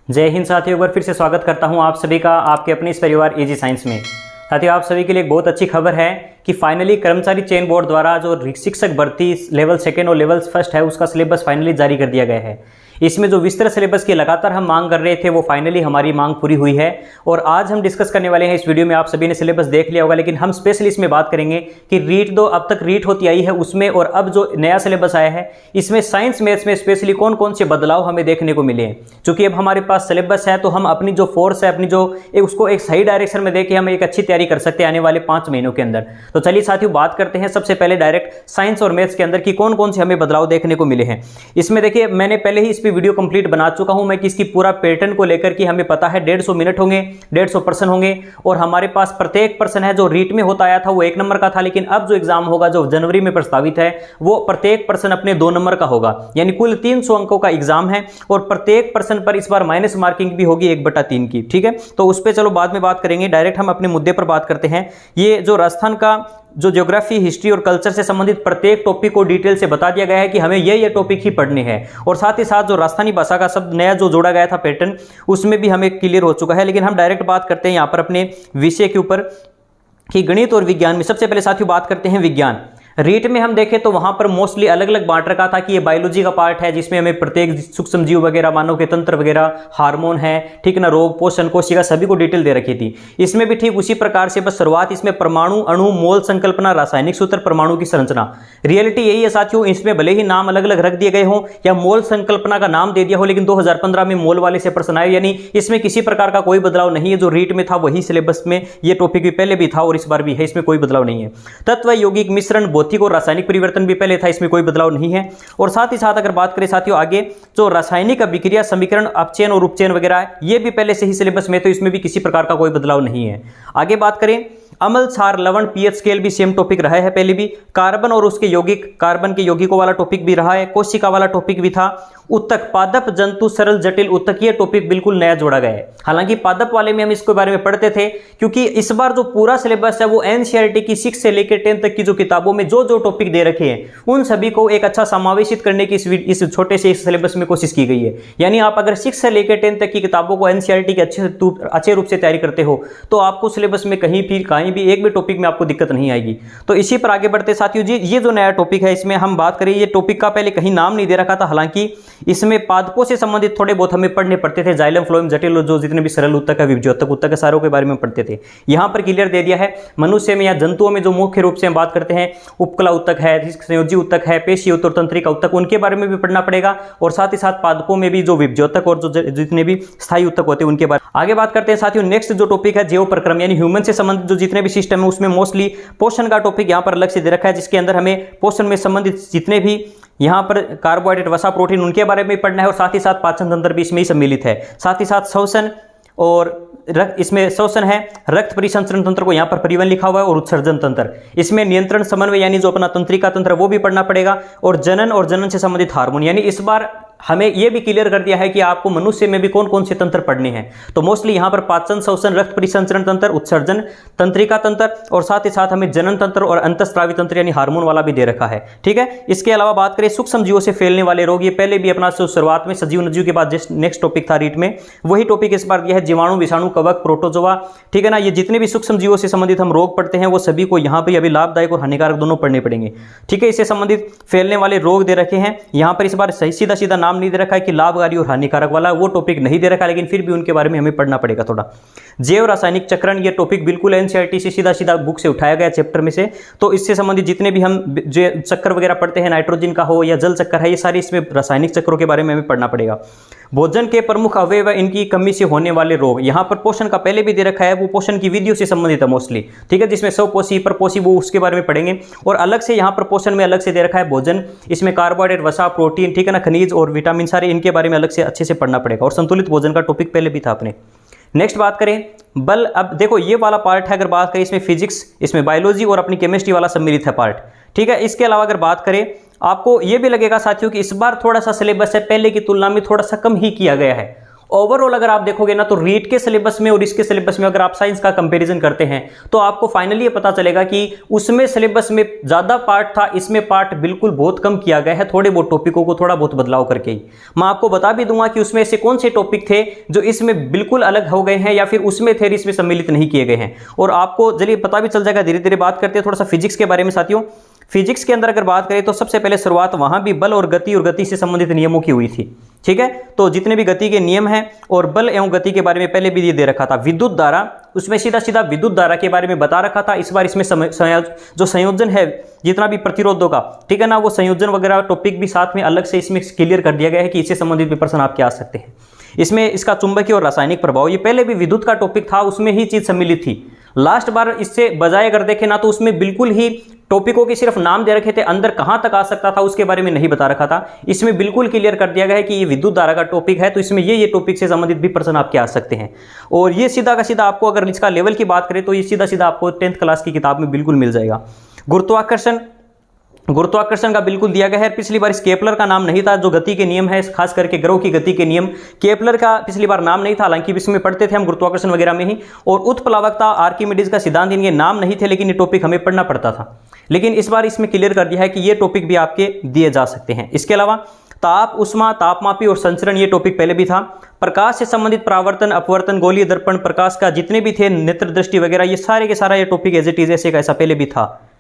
जय हिंद साथियों, एक बार फिर से स्वागत करता हूं आप सभी का आपके अपने इस परिवार इजी साइंस में। साथियों, आप सभी के लिए एक बहुत अच्छी खबर है कि फाइनली कर्मचारी चयन बोर्ड द्वारा जो शिक्षक भर्ती लेवल 2 और लेवल 1 है उसका सिलेबस फाइनली जारी कर दिया गया है। इसमें जो विस्तृत सिलेबस की लगातार हम मांग कर रहे थे वो फाइनली हमारी मांग पूरी हुई है और आज हम डिस्कस करने वाले हैं इस वीडियो में। आप सभी ने सिलेबस देख लिया होगा, लेकिन हम स्पेशली इसमें बात करेंगे कि रीट दो अब तक रीट होती आई है उसमें, और अब जो नया सिलेबस आया है इसमें साइंस मैथ्स में स्पेशली कौन कौन से बदलाव हमें देखने को मिले हैं। क्योंकि अब हमारे पास सिलेबस है तो हम अपनी जो फोर्स है अपनी जो उसको एक सही डायरेक्शन में देके हम एक अच्छी तैयारी कर सकते हैं आने वाले 5 महीनों के अंदर। तो चलिए साथियों, बात करते हैं सबसे पहले डायरेक्ट साइंस और मैथ्स के अंदर कि कौन कौन से हमें बदलाव देखने को मिले हैं। इसमें देखिए, मैंने पहले ही इस पर वीडियो कंप्लीट बना चुका हूं मैं कि इसकी पूरा पैटर्न को लेकर कि हमें पता है 150 मिनट होंगे, 150 प्रश्न होंगे, और हमारे पास प्रत्येक प्रश्न है जो रीट में होता आया था वो 1 नंबर का था, लेकिन अब जो एग्जाम होगा जो जनवरी में प्रस्तावित है वो प्रत्येक प्रश्न अपने 2 नंबर का होगा, यानी कुल 300 अंकों का एग्जाम है और प्रत्येक प्रश्न पर इस बार माइनस मार्किंग भी होगी 1/3 की। ठीक है, तो उस पर चलो बाद में बात करेंगे, डायरेक्ट हम अपने मुद्दे पर बात करते हैं। ये जो राजस्थान का जो ज्योग्राफी, हिस्ट्री और कल्चर से संबंधित प्रत्येक टॉपिक को डिटेल से बता दिया गया है कि हमें ये टॉपिक ही पढ़ने हैं, और साथ ही साथ जो राजस्थानी भाषा का शब्द नया जो जोड़ा गया था पैटर्न उसमें भी हमें क्लियर हो चुका है। लेकिन हम डायरेक्ट बात करते हैं यहाँ पर अपने विषय के ऊपर कि गणित और विज्ञान में। सबसे पहले साथियों बात करते हैं विज्ञान। रीट में हम देखें तो वहां पर मोस्टली अलग अलग बांट रखा था कि ये बायोलॉजी का पार्ट है जिसमें हमें प्रत्येक सूक्ष्म जीव वगैरह, मानव के तंत्र वगैरह, हार्मोन है, ठीक ना, रोग, पोषण, कोशिका, सभी को डिटेल दे रखी थी। इसमें भी ठीक उसी प्रकार से बस शुरुआत इसमें परमाणु, अणु, मोल संकल्पना, रासायनिक सूत्र, परमाणु की संरचना। रियलिटी यही है साथियों, इसमें भले ही नाम अलग अलग रख दिए गए हों या मोल संकल्पना का नाम दे दिया हो, लेकिन 2015 में मोल वाले से प्रश्न आए, यानी इसमें किसी प्रकार का कोई बदलाव नहीं है। जो रीट में था वही सिलेबस में ये टॉपिक भी पहले भी था और इस बार भी है, इसमें कोई बदलाव नहीं है। तत्व, यौगिक, मिश्रण, भौतिक और रासायनिक परिवर्तन भी पहले था, इसमें कोई बदलाव नहीं है। और साथ ही साथ अगर बात करें साथियों आगे, जो रासायनिक अभिक्रिया, समीकरण, अपचयन और उपचयन वगैरह ये भी पहले से ही सिलेबस में, तो इसमें भी किसी प्रकार का कोई बदलाव नहीं है। आगे बात करें, अम्ल, क्षार, लवण, पीएच स्केल भी सेम टॉपिक रहा है पहले भी। कार्बन और उसके यौगिक, कार्बन के यौगिकों वाला टॉपिक भी रहा है, कोशिका वाला टॉपिक भी था। उत्तक, पादप, जंतु, सरल, जटिल, उत्तक, ये टॉपिक बिल्कुल नया जोड़ा गया है। हालांकि पादप वाले में हम इसके बारे में पढ़ते थे, क्योंकि इस बार जो पूरा सिलेबस है वो एनसीईआरटी की 6 से लेकर 10 तक की जो किताबों में जो जो टॉपिक दे रखे हैं उन सभी को एक अच्छा समावेशित करने की इस छोटे से सिलेबस में कोशिश की गई है। यानी आप अगर 6 से लेकर 10 तक की किताबों को एनसीईआरटी के अच्छे रूप से तैयारी करते हो तो आपको सिलेबस में कहीं भी एक भी टॉपिक में आपको दिक्कत नहीं आएगी। तो इसी पर आगे बढ़ते साथियों जी, ये जो नया टॉपिक है इसमें हम बात करें, ये टॉपिक का पहले कहीं नाम नहीं दे रखा था, हालांकि इसमें पादपों से संबंधित थोड़े बहुत हमें पढ़ने पड़ते थे। जाइलम, फ्लोएम, जटिल, जो जितने भी सरल उत्तक है, विभज्योतक उत्तक है, सारों के बारे में पढ़ते थे। यहां पर क्लियर दे दिया है। मनुष्य में या जंतुओं में जो मुख्य रूप से हम बात करते हैं, उपकला उत्तक है, संयोजी उत्तक है, पेशी उत्तक, तंत्रिका उत्तक, उनके बारे में भी पढ़ना पड़ेगा। और साथ ही साथ पादपों में भी जो विभज्योतक और जो जितने भी स्थायी उत्तक होते हैं उनके बारे में आगे बात करते हैं साथियों। नेक्स्ट जो टॉपिक है जैव प्रक्रम, यानी ह्यूमन से संबंधित जो जितने भी सिस्टम है उसमें मोस्टली पोषण का टॉपिक यहां पर अलग से दे रखा है, जिसके अंदर हमें पोषण में संबंधित जितने भी यहां पर कार्बोहाइड्रेट, वसा, प्रोटीन, उनके बारे में पढ़ना है। और साथ ही साथ पाचन तंत्र भी इसमें ही सम्मिलित है। साथ ही साथ श्वसन और इसमें श्वसन है, रक्त परिसंचरण तंत्र को यहाँ पर परिवहन लिखा हुआ है, और उत्सर्जन तंत्र, इसमें नियंत्रण, समन्वय यानी जो अपना तंत्रिका तंत्र वो भी पढ़ना पड़ेगा। और जनन से संबंधित हार्मोन, यानी इस बार हमें यह भी क्लियर कर दिया है कि आपको मनुष्य में भी कौन कौन से तंत्र पढ़ने हैं। तो मोस्टली यहां पर पाचन, श्वसन, रक्त परिसंचरण तंत्र, उत्सर्जन, तंत्रिका तंत्र, और साथ ही साथ हमें जनन तंत्र और अंतःस्रावी तंत्र यानी हार्मोन वाला भी दे रखा है। ठीक है, इसके अलावा बात करें सूक्ष्म जीवों से फैलने वाले रोग, ये पहले भी अपना शुरुआत में सजीव नजीव के बाद नेक्स्ट टॉपिक था रीट में, वही टॉपिक इस बार दिया है। जीवाणु, विषाणु, कवक, प्रोटोजोआ, ठीक है ना, ये जितने भी सूक्ष्म जीवों से संबंधित हम रोग पढ़ते हैं वो सभी को यहाँ पर अभी लाभदायक और हानिकारक दोनों पढ़ने पड़ेंगे। ठीक है, इससे संबंधित फैलने वाले रोग दे रखे हैं। यहाँ पर इस बार सही सीधा नाम नहीं दे रखा है कि लाभकारी और हानिकारक वाला, वो टॉपिक नहीं दे रखा, लेकिन फिर भी उनके बारे में हमें पढ़ना पड़ेगा थोड़ा। जैव रासायनिक चक्रण, ये टॉपिक बिल्कुल एनसीईआरटी से सीधा बुक से उठाया गया चैप्टर में से। तो इससे संबंधित जितने भी हम जो चक्कर वगैरह पढ़ते हैं, नाइट्रोजन का हो या जल चक्कर है, ये सारे इसमें रासायनिक चक्रों के बारे में हमें पढ़ना पड़ेगा। भोजन के प्रमुख अवयव, इनकी कमी से होने वाले रोग, यहाँ पर पोषण का पहले भी दे रखा है, वो पोषण की विधियों से संबंधित है मोस्टली। ठीक है, जिसमें स्वपोषी, परपोषी, वो उसके बारे में पढ़ेंगे। और अलग से यहाँ पर पोषण में अलग से दे रखा है भोजन, इसमें कार्बोहाइड्रेट, वसा, प्रोटीन, ठीक है ना, खनिज और विटामिन, सारे इनके बारे में अलग से अच्छे से पढ़ना पड़ेगा। और संतुलित भोजन का टॉपिक पहले भी था अपने। नेक्स्ट बात करें बल। अब देखो ये वाला पार्ट है, अगर बात करें इसमें फिजिक्स, इसमें बायोलॉजी और अपनी केमिस्ट्री वाला सम्मिलित है पार्ट। ठीक है, इसके अलावा अगर बात करें, आपको ये भी लगेगा साथियों कि इस बार थोड़ा सा सिलेबस है पहले की तुलना में थोड़ा सा कम ही किया गया है। ओवरऑल अगर आप देखोगे ना तो रीट के सिलेबस में और इसके सिलेबस में अगर आप साइंस का कंपैरिजन करते हैं तो आपको फाइनली ये पता चलेगा कि उसमें सिलेबस में ज्यादा पार्ट था, इसमें पार्ट बिल्कुल बहुत कम किया गया है, थोड़े बहुत टॉपिकों को थोड़ा बहुत बदलाव करके ही। मैं आपको बता भी दूंगा कि उसमें से कौन से टॉपिक थे जो इसमें बिल्कुल अलग हो गए हैं या फिर उसमें थे इसमें सम्मिलित नहीं किए गए हैं, और आपको चलिए पता भी चल जाएगा। धीरे धीरे बात करते हैं थोड़ा सा फिजिक्स के बारे में साथियों। फिजिक्स के अंदर अगर बात करें तो सबसे पहले शुरुआत वहां भी बल और गति से संबंधित नियमों की हुई थी, ठीक है। तो जितने भी गति के नियम हैं और बल एवं गति के बारे में पहले भी ये दे रखा था। विद्युत धारा, उसमें सीधा सीधा विद्युत धारा के बारे में बता रखा था। इस बार इसमें जो संयोजन है जितना भी प्रतिरोधों का, ठीक है ना, वो संयोजन वगैरह टॉपिक भी साथ में अलग से इसमें क्लियर कर दिया गया है कि इससे संबंधित भी प्रश्न आपके आ सकते हैं। इसमें इसका चुंबकीय और रासायनिक प्रभाव, ये पहले भी विद्युत का टॉपिक था, उसमें ही चीज सम्मिलित थी। लास्ट बार इससे बजाय अगर देखें ना तो उसमें बिल्कुल ही टॉपिकों के सिर्फ नाम दे रखे थे, अंदर कहां तक आ सकता था उसके बारे में नहीं बता रखा था। इसमें बिल्कुल क्लियर कर दिया गया है कि ये विद्युत धारा का टॉपिक है, तो इसमें ये टॉपिक से संबंधित भी प्रश्न आपके आ सकते हैं। और ये सीधा का सीधा आपको अगर इसका लेवल की बात करें तो ये सीधा सीधा आपको 10th क्लास की किताब में बिल्कुल मिल जाएगा। गुरुत्वाकर्षण का बिल्कुल दिया गया है। पिछली बार इस केपलर का नाम नहीं था, जो गति के नियम है, खास करके ग्रहों की गति के नियम, केपलर का पिछली बार नाम नहीं था, हालांकि इसमें पढ़ते थे हम गुरुत्वाकर्षण वगैरह में ही। और उत्प्लावकता, आर्किमिडीज का सिद्धांत, इनके नाम नहीं थे लेकिन ये टॉपिक हमें पढ़ना पड़ता था। लेकिन इस बार इसमें क्लियर कर दिया है कि ये टॉपिक भी आपके दिए जा सकते हैं। इसके अलावा ताप, उष्मा, तापमापी और संचरण, ये टॉपिक पहले भी था। प्रकाश से संबंधित परावर्तन, अपवर्तन, गोलीय दर्पण, प्रकाश का जितने भी थे, नेत्र दृष्टि वगैरह, ये सारे के सारा ये टॉपिक एज इट इज ऐसे का ऐसा पहले भी था।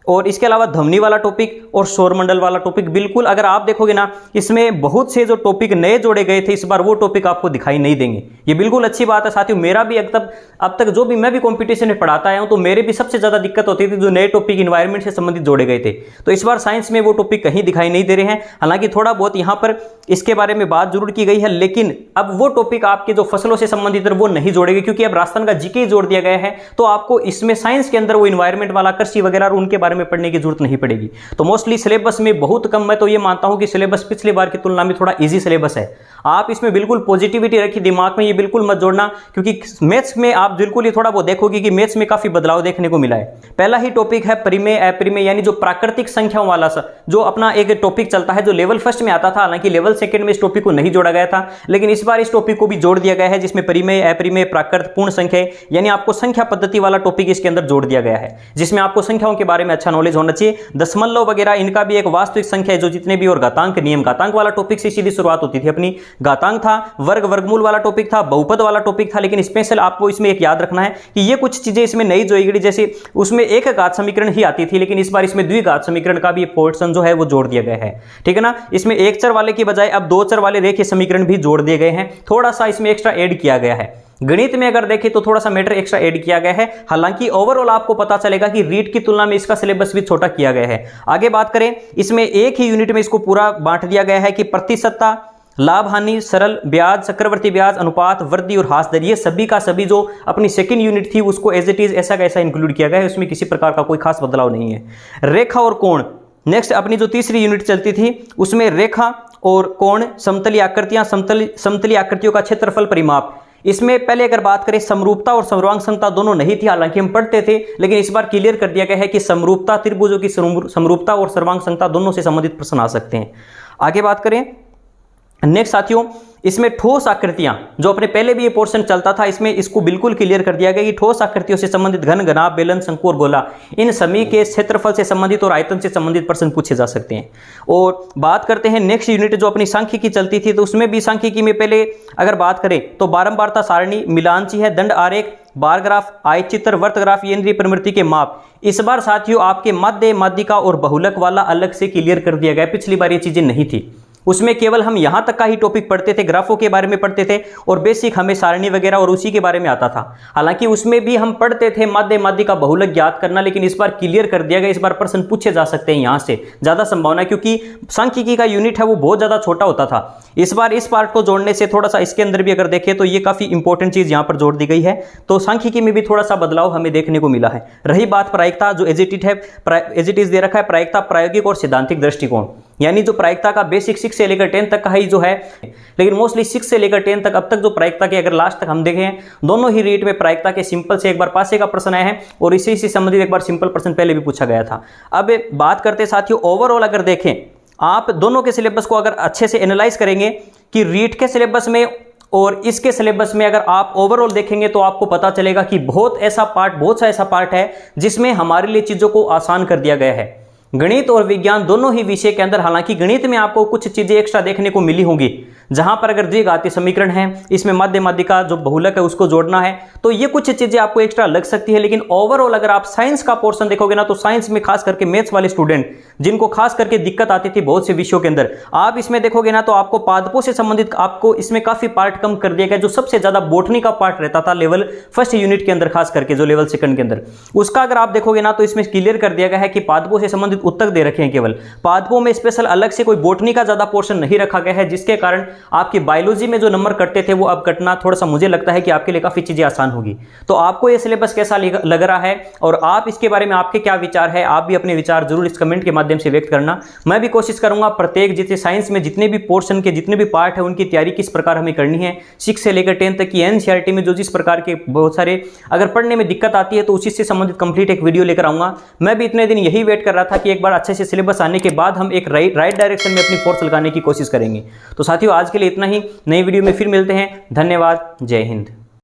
और इसके अलावा ध्वनि वाला टॉपिक और सौरमंडल वाला टॉपिक, बिल्कुल अगर आप देखोगे ना इसमें बहुत से जो टॉपिक नए जोड़े गए थे, इस बार वो टॉपिक आपको दिखाई नहीं देंगे। ये बिल्कुल अच्छी बात है साथियों। मेरा भी अब तक जो भी मैं भी कंपटीशन में पढ़ाता आया हूं तो मेरे भी सबसे ज्यादा दिक्कत होती थी जो नए टॉपिक इन्वायरमेंट से संबंधित जोड़े गए थे। तो इस बार साइंस में वो टॉपिक कहीं दिखाई नहीं दे रहे हैं। हालांकि थोड़ा बहुत यहाँ पर इसके बारे में बात जरूर की गई है, लेकिन अब वो टॉपिक आपके जो फसलों से संबंधित है वो नहीं जोड़े गए, क्योंकि अब राजस्थान का जीके जोड़ दिया गया है। तो आपको इसमें साइंस के अंदर वो इन्वायरमेंट वाला, कृषि वगैरह उनके बारे में पढ़ने की जरूरत नहीं पड़ेगी। तो मोस्टली सिलेबस में बहुत कम, मैं तो ये मानता हूं कि सिलेबस पिछली बार की तुलना में थोड़ा इजी सिलेबस है। आप इसमें बिल्कुल पॉजिटिविटी रखिए दिमाग में, ये बिल्कुल मत जोड़ना, क्योंकि मैथ्स में आप बिल्कुल ही थोड़ा बहुत देखोगे कि मैथ्स में काफी बदलाव देखने को मिला है। पहला ही टॉपिक है परिमेय अपरिमेय, यानी जो प्राकृतिक संख्याओं वाला जो अपना एक टॉपिक चलता है, जो लेवल फर्स्ट में आता था। हालांकि लेवल सेकंड में इस टॉपिक को नहीं जोड़ा गया था, लेकिन इस बार इस टॉपिक को भी जोड़ दिया गया है, जिसमें परिमेय, अपरिमेय, प्राकृत, पूर्ण संख्या, यानी आपको संख्या पद्धति वाला टॉपिक इसके अंदर जोड़ दिया गया है, जिसमें आपको संख्याओं के बारे में अच्छा नॉलेज होना चाहिए। दशमलव वगैरह इनका भी एक वास्तविक संख्या है, जो जितने भी, और घातांक नियम, घातांक वाला टॉपिक से सीधी शुरुआत होती थी अपनी। घातांक था, वर्ग वर्गमूल वाला टॉपिक था, बहुपद वाला टॉपिक था। लेकिन स्पेशल आपको इसमें एक याद रखना है कि ये कुछ चीजें इसमें नई जोड़ी गई, जैसे उसमें एक घात समीकरण ही आती थी, लेकिन इस बार इसमें द्विघात समीकरण का भी पोर्शन जो है वो जोड़ दिया गया है, ठीक है ना। इसमें एक चर वाले की बजाय अब दो चर वाले रेखीय समीकरण भी जोड़ दिए गए हैं, थोड़ा सा इसमें एक्स्ट्रा ऐड किया गया है। गणित में अगर देखें तो थोड़ा सा मैटर एक्स्ट्रा ऐड किया गया है। हालांकि ओवरऑल आपको पता चलेगा कि रीट की तुलना में इसका सिलेबस भी छोटा किया गया है। आगे बात करें, इसमें एक ही यूनिट में इसको पूरा बांट दिया गया है कि प्रतिशतता, लाभ हानि, सरल ब्याज, चक्रवर्ती ब्याज, अनुपात, वृद्धि और हास दर, ये सभी का सभी जो अपनी सेकंड यूनिट थी उसको एज इट इज ऐसा का ऐसा इंक्लूड किया गया है। उसमें किसी प्रकार का कोई खास बदलाव नहीं है। रेखा और कोण, नेक्स्ट अपनी जो तीसरी यूनिट चलती थी उसमें रेखा और कोण, समतलीय आकृतियां, समतलीय आकृतियों का क्षेत्रफल परिमाप। इसमें पहले अगर बात करें समरूपता और सर्वांग दोनों नहीं थी, हालांकि हम पढ़ते थे, लेकिन इस बार क्लियर कर दिया गया है कि समरूपता, त्रिभुजों की समरूपता और सर्वांग दोनों से संबंधित प्रश्न आ सकते हैं। आगे बात करें नेक्स्ट साथियों, इसमें ठोस आकृतियां, जो अपने पहले भी ये पोर्शन चलता था, इसमें इसको बिल्कुल क्लियर कर दिया गया कि ठोस आकृतियों से संबंधित घन, घनाभ, बेलन, शंकु और गोला, इन सभी के क्षेत्रफल से संबंधित और आयतन से संबंधित प्रश्न पूछे जा सकते हैं। और बात करते हैं नेक्स्ट यूनिट जो अपनी सांख्यिकी चलती थी, तो उसमें भी सांख्यिकी में पहले अगर बात करें तो बारंबारता सारणी, मिलानची है, दंड आरेख, बार ग्राफ, आयतचित्र, वर्त ग्राफ, इंद्रिय प्रवृत्ति के माप। इस बार साथियों आपके माध्य, माध्यिका और बहुलक वाला अलग से क्लियर कर दिया गया। पिछली बार ये चीजें नहीं थी, उसमें केवल हम यहां तक का ही टॉपिक पढ़ते थे, ग्राफों के बारे में पढ़ते थे और बेसिक हमें सारणी वगैरह और उसी के बारे में आता था। हालांकि उसमें भी हम पढ़ते थे माध्य, माध्यिका, बहुलक ज्ञात करना, लेकिन इस बार क्लियर कर दिया गया। इस बार प्रश्न पूछे जा सकते हैं यहां से, ज्यादा संभावना है, क्योंकि सांख्यिकी का यूनिट है वो बहुत ज्यादा छोटा होता था। इस बार इस पार्ट को जोड़ने से थोड़ा सा इसके अंदर भी अगर देखें तो ये काफी इंपॉर्टेंट चीज यहां पर जोड़ दी गई है। तो सांख्यिकी में भी थोड़ा सा बदलाव हमें देखने को मिला है। रही बात प्रायिकता, जो एज इट इज दे रखा है, प्रायिकता, प्रायोगिक और सिद्धांतिक दृष्टिकोण, यानी जो प्रायिकता का बेसिक 6 से लेकर 10 तक का ही जो है, लेकिन मोस्टली 6 से लेकर 10 तक अब तक जो प्रायिकता के अगर लास्ट तक हम देखें, दोनों ही रीट में प्रायिकता के सिंपल से एक बार पासे का प्रश्न आया है और इसी से संबंधित एक बार सिंपल प्रश्न पहले भी पूछा गया था। अब बात करते साथियों ओवरऑल अगर देखें, आप दोनों के सिलेबस को अगर अच्छे से एनालाइज करेंगे कि रीट के सिलेबस में और इसके सिलेबस में अगर आप ओवरऑल देखेंगे तो आपको पता चलेगा कि बहुत सा ऐसा पार्ट है जिसमें हमारे लिए चीज़ों को आसान कर दिया गया है। गणित और विज्ञान दोनों ही विषय के अंदर, हालांकि गणित में आपको कुछ चीजें एक्स्ट्रा देखने को मिली होंगी, जहां पर अगर द्विघातीय समीकरण है, इसमें माध्य माध्यिका जो बहुलक है उसको जोड़ना है, तो ये कुछ चीजें आपको एक्स्ट्रा लग सकती है। लेकिन ओवरऑल अगर आप साइंस का पोर्शन देखोगे ना, तो साइंस में खास करके मैथ्स वाले स्टूडेंट जिनको खास करके दिक्कत आती थी बहुत से विषयों के अंदर, आप इसमें देखोगे ना तो आपको पादपों से संबंधित आपको इसमें काफी पार्ट कम कर दिया गया। जो सबसे ज्यादा बोटनी का पार्ट रहता था लेवल फर्स्ट यूनिट के अंदर, खास करके जो लेवल सेकंड के अंदर, उसका अगर आप देखोगे ना तो इसमें क्लियर कर दिया गया है कि पादपों से संबंधित उत्तक दे रखे हैं। केवल पादपों में स्पेशल अलग से कोई बोटनी का ज्यादा पोर्शन नहीं रखा गया है, जिसके कारण आपकी बायोलॉजी में जो नंबर कटते थे वो अब कटना थोड़ा सा मुझे लगता है कि आपके लिए काफी चीजें आसान होगी। तो आपको ये सिलेबस कैसा लग रहा है और आप इसके बारे में आपके क्या विचार है, आप भी अपने विचार जरूर इस कमेंट के माध्यम से व्यक्त करना। मैं भी कोशिश करूंगा प्रत्येक जितने साइंस में जितने भी पोर्शन के जितने भी पार्ट है उनकी तैयारी किस प्रकार हमें करनी है, 6 से लेकर 10 तक की एनसीईआरटी में जो जिस प्रकार के बहुत सारे अगर पढ़ने में दिक्कत आती है तो उसी से संबंधित कंप्लीट एक वीडियो लेकर आऊंगा। मैं भी इतने दिन यही वेट कर रहा था कि एक बार अच्छे से सिलेबस आने के बाद हम एक राइट डायरेक्शन में अपनी फोर्स लगाने की कोशिश करेंगे। तो साथियों आज के लिए इतना ही, नई वीडियो में फिर मिलते हैं। धन्यवाद, जय हिंद।